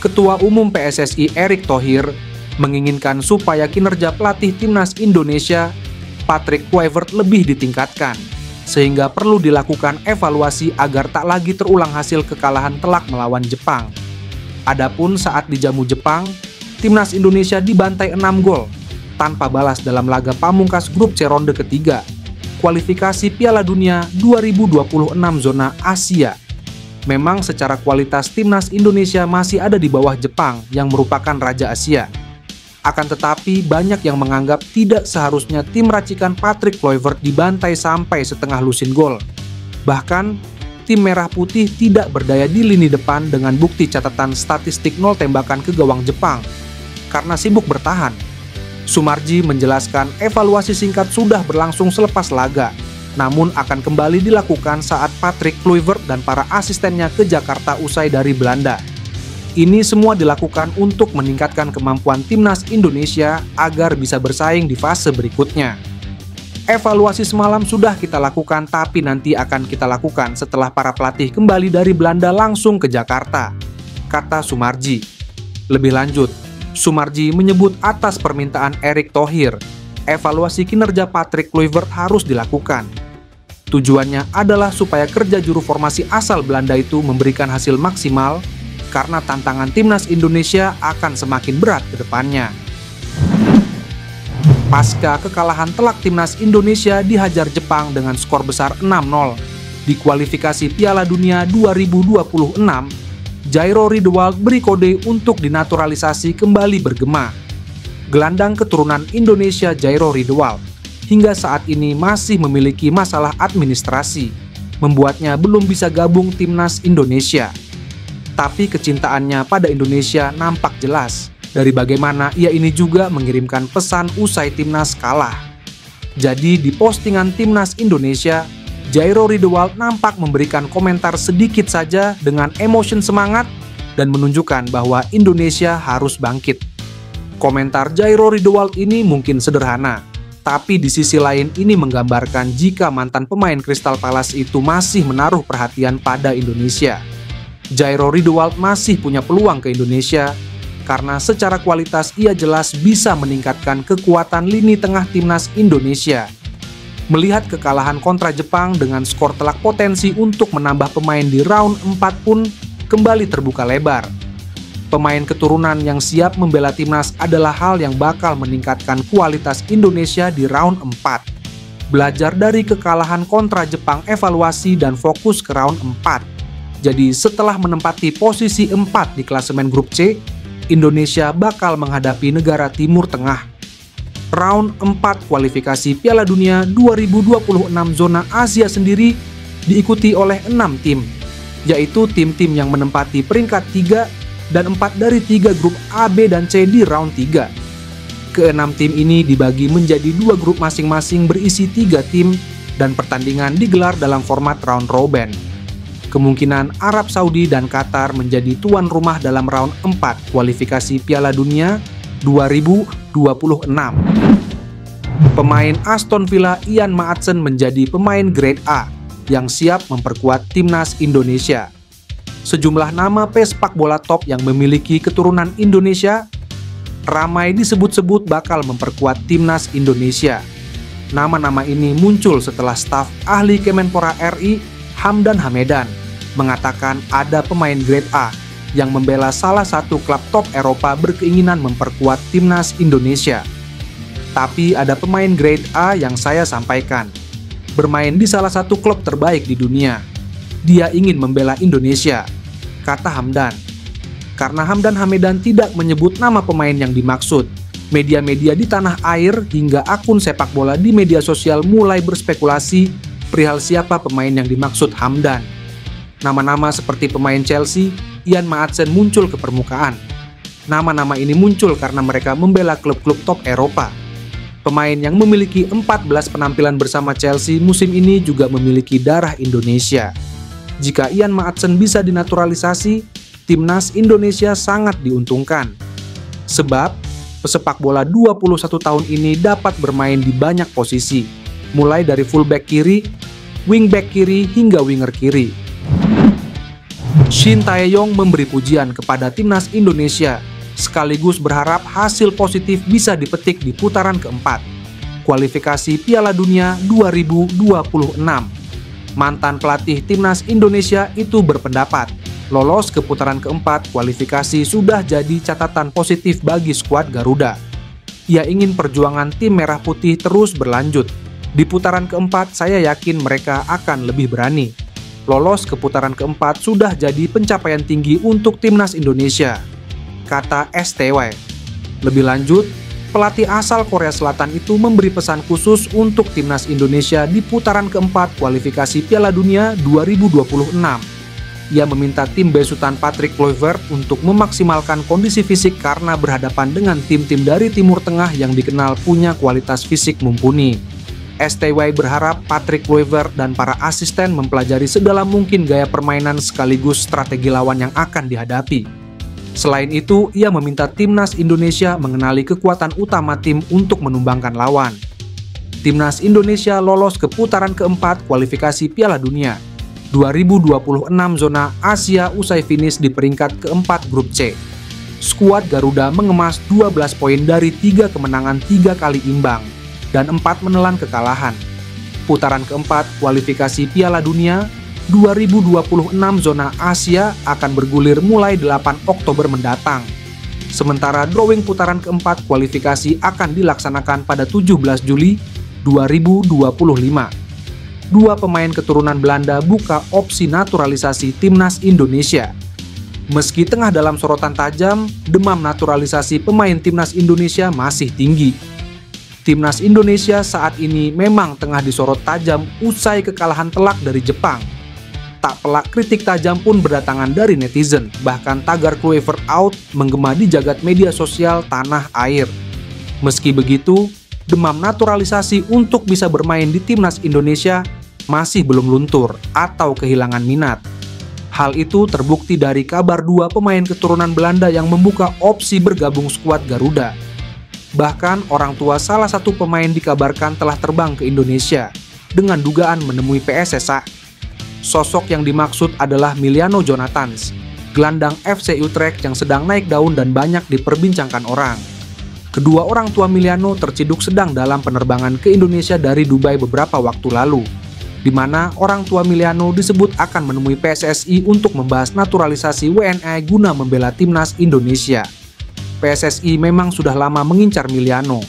Ketua Umum PSSI Erick Thohir menginginkan supaya kinerja pelatih timnas Indonesia, Patrick Kluivert, lebih ditingkatkan, sehingga perlu dilakukan evaluasi agar tak lagi terulang hasil kekalahan telak melawan Jepang. Adapun saat dijamu Jepang, timnas Indonesia dibantai 6 gol tanpa balas dalam laga pamungkas grup C ronde ketiga, kualifikasi Piala Dunia 2026 zona Asia. Memang secara kualitas timnas Indonesia masih ada di bawah Jepang yang merupakan Raja Asia. Akan tetapi banyak yang menganggap tidak seharusnya tim racikan Patrick Kluivert dibantai sampai setengah lusin gol. Bahkan, tim merah putih tidak berdaya di lini depan dengan bukti catatan statistik 0 tembakan ke gawang Jepang karena sibuk bertahan. Sumarji menjelaskan evaluasi singkat sudah berlangsung selepas laga, namun akan kembali dilakukan saat Patrick Kluivert dan para asistennya ke Jakarta usai dari Belanda. Ini semua dilakukan untuk meningkatkan kemampuan timnas Indonesia agar bisa bersaing di fase berikutnya. Evaluasi semalam sudah kita lakukan, tapi nanti akan kita lakukan setelah para pelatih kembali dari Belanda langsung ke Jakarta, kata Sumarji. Lebih lanjut, Sumarji menyebut atas permintaan Erick Thohir, evaluasi kinerja Patrick Kluivert harus dilakukan. Tujuannya adalah supaya kerja juru formasi asal Belanda itu memberikan hasil maksimal, karena tantangan timnas Indonesia akan semakin berat ke depannya. Pasca kekalahan telak timnas Indonesia dihajar Jepang dengan skor besar 6-0 di kualifikasi Piala Dunia 2026, Jairo Riedewald beri kode untuk dinaturalisasi kembali bergema. Gelandang keturunan Indonesia Jairo Riedewald hingga saat ini masih memiliki masalah administrasi, membuatnya belum bisa gabung timnas Indonesia. Tapi kecintaannya pada Indonesia nampak jelas dari bagaimana ia ini juga mengirimkan pesan usai timnas kalah. Jadi di postingan timnas Indonesia, Jairo Riedewald nampak memberikan komentar sedikit saja dengan emosi semangat dan menunjukkan bahwa Indonesia harus bangkit. Komentar Jairo Riedewald ini mungkin sederhana, tapi di sisi lain ini menggambarkan jika mantan pemain Crystal Palace itu masih menaruh perhatian pada Indonesia. Jairo Riedewald masih punya peluang ke Indonesia karena secara kualitas ia jelas bisa meningkatkan kekuatan lini tengah timnas Indonesia. Melihat kekalahan kontra Jepang dengan skor telak, potensi untuk menambah pemain di round 4 pun kembali terbuka lebar. Pemain keturunan yang siap membela timnas adalah hal yang bakal meningkatkan kualitas Indonesia di round 4. Belajar dari kekalahan kontra Jepang, evaluasi dan fokus ke round 4. Jadi setelah menempati posisi 4 di klasemen grup C, Indonesia bakal menghadapi negara Timur Tengah. Round 4 kualifikasi Piala Dunia 2026 zona Asia sendiri diikuti oleh 6 tim, yaitu tim-tim yang menempati peringkat 3 dan 4 dari 3 grup A, B, dan C di round 3. Ke-6 tim ini dibagi menjadi 2 grup masing-masing berisi 3 tim dan pertandingan digelar dalam format round robin. Kemungkinan Arab Saudi dan Qatar menjadi tuan rumah dalam round 4 kualifikasi Piala Dunia 2026. Pemain Aston Villa Ian Maatsen menjadi pemain grade A yang siap memperkuat timnas Indonesia. Sejumlah nama pesepak bola top yang memiliki keturunan Indonesia ramai disebut-sebut bakal memperkuat timnas Indonesia. Nama-nama ini muncul setelah staf ahli Kemenpora RI Hamdan Hamedan mengatakan ada pemain grade A yang membela salah satu klub top Eropa berkeinginan memperkuat timnas Indonesia. Tapi ada pemain grade A yang saya sampaikan, bermain di salah satu klub terbaik di dunia. Dia ingin membela Indonesia, kata Hamdan. Karena Hamdan Hamedan tidak menyebut nama pemain yang dimaksud, media-media di tanah air hingga akun sepak bola di media sosial mulai berspekulasi perihal siapa pemain yang dimaksud Hamdan. Nama-nama seperti pemain Chelsea, Ian Maatsen muncul ke permukaan. Nama-nama ini muncul karena mereka membela klub-klub top Eropa. Pemain yang memiliki 14 penampilan bersama Chelsea musim ini juga memiliki darah Indonesia. Jika Ian Maatsen bisa dinaturalisasi, timnas Indonesia sangat diuntungkan. Sebab, pesepak bola 21 tahun ini dapat bermain di banyak posisi, mulai dari fullback kiri, wingback kiri, hingga winger kiri. Shin Tae-yong memberi pujian kepada timnas Indonesia, sekaligus berharap hasil positif bisa dipetik di putaran keempat kualifikasi Piala Dunia 2026. Mantan pelatih timnas Indonesia itu berpendapat, lolos ke putaran keempat kualifikasi sudah jadi catatan positif bagi skuad Garuda. Ia ingin perjuangan tim Merah Putih terus berlanjut. Di putaran keempat, saya yakin mereka akan lebih berani. Lolos ke putaran keempat sudah jadi pencapaian tinggi untuk timnas Indonesia, kata STW. Lebih lanjut, pelatih asal Korea Selatan itu memberi pesan khusus untuk timnas Indonesia di putaran keempat kualifikasi Piala Dunia 2026. Ia meminta tim besutan Patrick Kluivert untuk memaksimalkan kondisi fisik karena berhadapan dengan tim-tim dari Timur Tengah yang dikenal punya kualitas fisik mumpuni. STY berharap Patrick Kluivert dan para asisten mempelajari segala mungkin gaya permainan sekaligus strategi lawan yang akan dihadapi. Selain itu, ia meminta timnas Indonesia mengenali kekuatan utama tim untuk menumbangkan lawan. Timnas Indonesia lolos ke putaran keempat kualifikasi Piala Dunia 2026 zona Asia usai finish di peringkat keempat grup C. Skuad Garuda mengemas 12 poin dari 3 kemenangan 3 kali imbang dan 4 menelan kekalahan. Putaran keempat kualifikasi Piala Dunia 2026 zona Asia akan bergulir mulai 8 Oktober mendatang. Sementara drawing putaran keempat kualifikasi akan dilaksanakan pada 17 Juli 2025. Dua pemain keturunan Belanda buka opsi naturalisasi timnas Indonesia. Meski tengah dalam sorotan tajam, demam naturalisasi pemain timnas Indonesia masih tinggi. Timnas Indonesia saat ini memang tengah disorot tajam usai kekalahan telak dari Jepang. Tak pelak kritik tajam pun berdatangan dari netizen, bahkan tagar Kluivert out menggema di jagat media sosial tanah air. Meski begitu, demam naturalisasi untuk bisa bermain di timnas Indonesia masih belum luntur atau kehilangan minat. Hal itu terbukti dari kabar dua pemain keturunan Belanda yang membuka opsi bergabung skuad Garuda. Bahkan orang tua salah satu pemain dikabarkan telah terbang ke Indonesia dengan dugaan menemui PSSA. Sosok yang dimaksud adalah Miliano Jonathans, gelandang FC Utrecht yang sedang naik daun dan banyak diperbincangkan orang. Kedua orang tua Miliano terciduk sedang dalam penerbangan ke Indonesia dari Dubai beberapa waktu lalu, di mana orang tua Miliano disebut akan menemui PSSI untuk membahas naturalisasi WNA guna membela timnas Indonesia. PSSI memang sudah lama mengincar Miliano.